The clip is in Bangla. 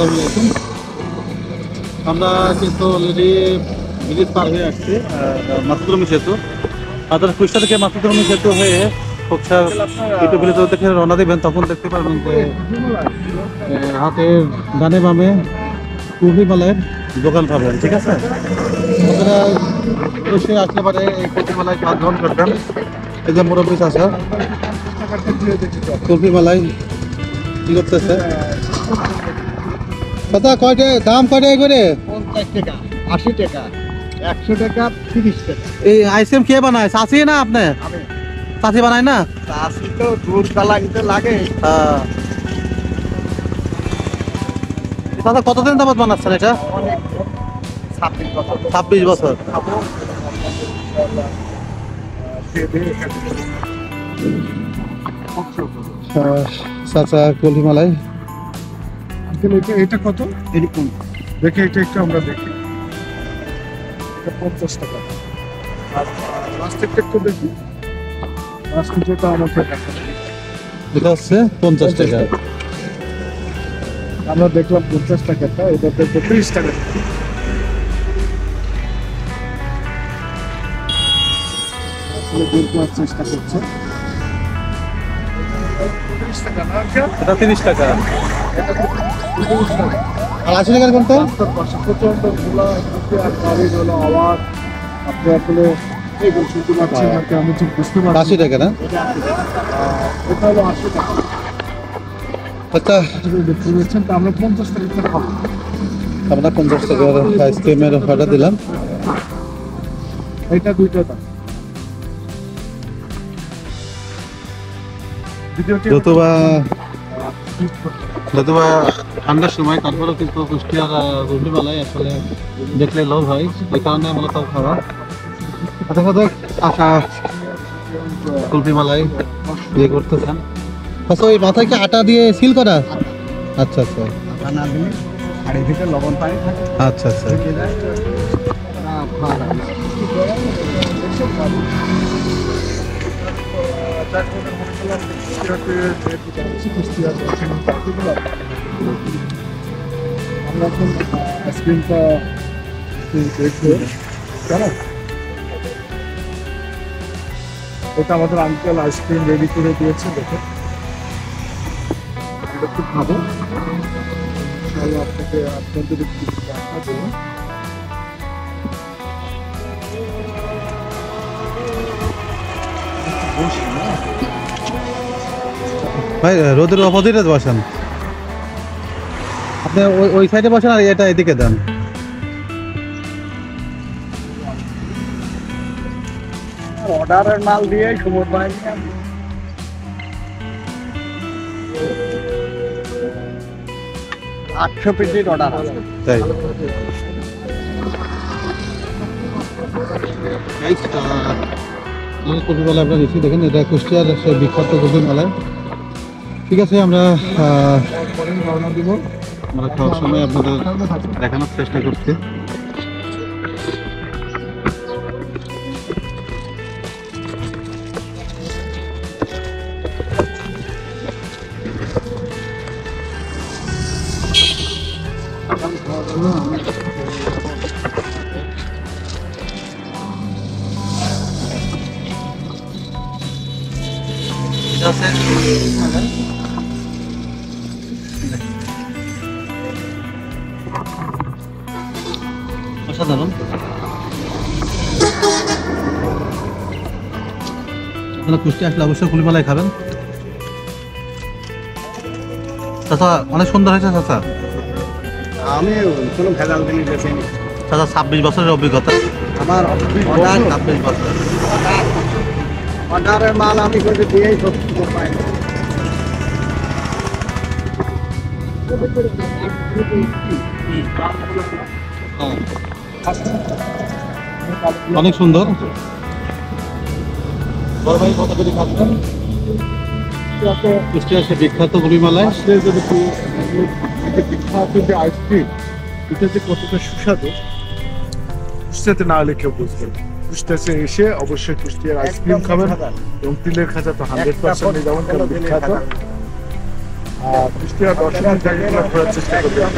আসসালামু আলাইকুম। আমরা কিন্তু অলরেডি ব্রিজ পার হয়ে আসছি মাতৃভূমি সেতু। আপনারা কুষ্টা থেকে মাতৃভূমি সেতু হয়ে খোকসার একটু ভিতর থেকে রওনা দেবেন, তখন দেখতে পারবেন যে হাতের ডানে বামে কুফি মালের দোকান পাবেন। ঠিক আছে, আপনারা অবশ্যই আসলে পারে এই কুফি মালায় কাজ গ্রহণ করবেন। এই যে মুরব্বী চাষা কুলফি মালাই কি করতেছে? দাদা কয়টা দাম, কয়টা করে? 50 টাকা, 80 টাকা, 100 টাকা, 30 টাকা। এই আইসক্রিম কে বানায়? চাষি না আপনি? আমি চাষি বানায় না? চাষি তো দুধ লাগতে লাগে। দাদা কতদিন যাবত বানাচ্ছেন এটা? অনেক 26 বছর 26 বছর। খাবো। চাচা কুলফি মালাই এটা কত? এরকম দেখে এটা একটু আমরা দেখি। এটা 50 টাকা। আর প্লাস্টিকটা একটু দেখি। প্লাস্টিকটা আমাকে দেখা। এটা হচ্ছে 50 টাকা। আমরা দেখলাম 50 টাকাটা, এটা দেখবো 30 টাকা। আসলে বের করার চেষ্টা করছে। 30 টাকা না? এটা 30 টাকা। এটা 30 টাকা। আর 80 টাকার কোনটা? প্রচন্ড খোলা আর গাড়ির হলো আওয়াজ। আপনি আসলে এই শুনতে পাচ্ছেন নাকি আমি ঠিক বুঝতে পারছি 80 টাকা না? এটা হলো 80 টাকা। আচ্ছা, দেখতে পাচ্ছেন, তো আমরা 50 টাকা খাবো। আমরা 50 টাকার আইসক্রিমের অর্ডার দিলাম। এটা 2টা দাম। যতবা ঠান্ডার সময়, তারপরেও কিন্তু কুষ্টিয়ার কুলফি মালাই আসলে দেখলে লোভ হয়, এই কারণে মূলত খাওয়া। আচ্ছা কথা আশা কুলফি মালাই ইয়ে করতেছেন। আচ্ছা, ওই মাথায় কি আটা দিয়ে সিল করা? আচ্ছা আচ্ছা খানা দিলে আর এর ভিতরে লবণ পানি থাকে। আচ্ছা আচ্ছা। আমরা এখন আইসক্রিমটা দেখবো। কেন এটা আমাদের আঙ্কেল আইসক্রিম রেডি করে দিয়েছে, দেখো এটা একটু খাবো। ইনশাআল্লাহ আপনাকে আপনাদের একটু দেখা দেবো। ভাই রোদের অপোজিটে বসেন আপনি, ওই সাইডে বসেন আর এটা এদিকে দেন। অর্ডারের মাল দিয়ে সময় পাইনি আমি। 800 পিসের অর্ডার আছে। তাই কুলফি মালাই আপনারা নিচ্ছি, দেখেন এটা কুষ্টিয়ার সেই বিখ্যাত কুলফি মালাই। ঠিক আছে, আমরা রওনা দিব। আমরা খাওয়ার সময় আপনাদের দেখানোর চেষ্টা করছি। অসাধারণ। আপনারা কুষ্টি আসলে অবশ্যই কুলফি মালাই খাবেন। চাচা অনেক সুন্দর হয়েছে চাচা। আমি কোনো ভেজাল জিনিস বেশিনি। চাচা 26 বছরের অভিজ্ঞতা। আমার অর্ডার 26 বছর। অর্ডারের মাল আমি করে দিয়েই সব পাই। অনেক সুন্দর। বড় ভাই কত করে খাচ্ছেন? কুষ্টিয়ার সে বিখ্যাত কুলফি মালাই। বিখ্যাত যে আইসক্রিম, এটা যে কতটা সুস্বাদু কুষ্টিয়াতে না হলে কেউ বুঝবে না। কুষ্টিয়াতে এসে অবশ্যই কুষ্টিয়ার আইসক্রিম খাবেন এবং তিলের খাজা তো 100% যেমন বিখ্যাত। কুষ্টিয়া দর্শনের জায়গাগুলো ঘোরার চেষ্টা করবেন।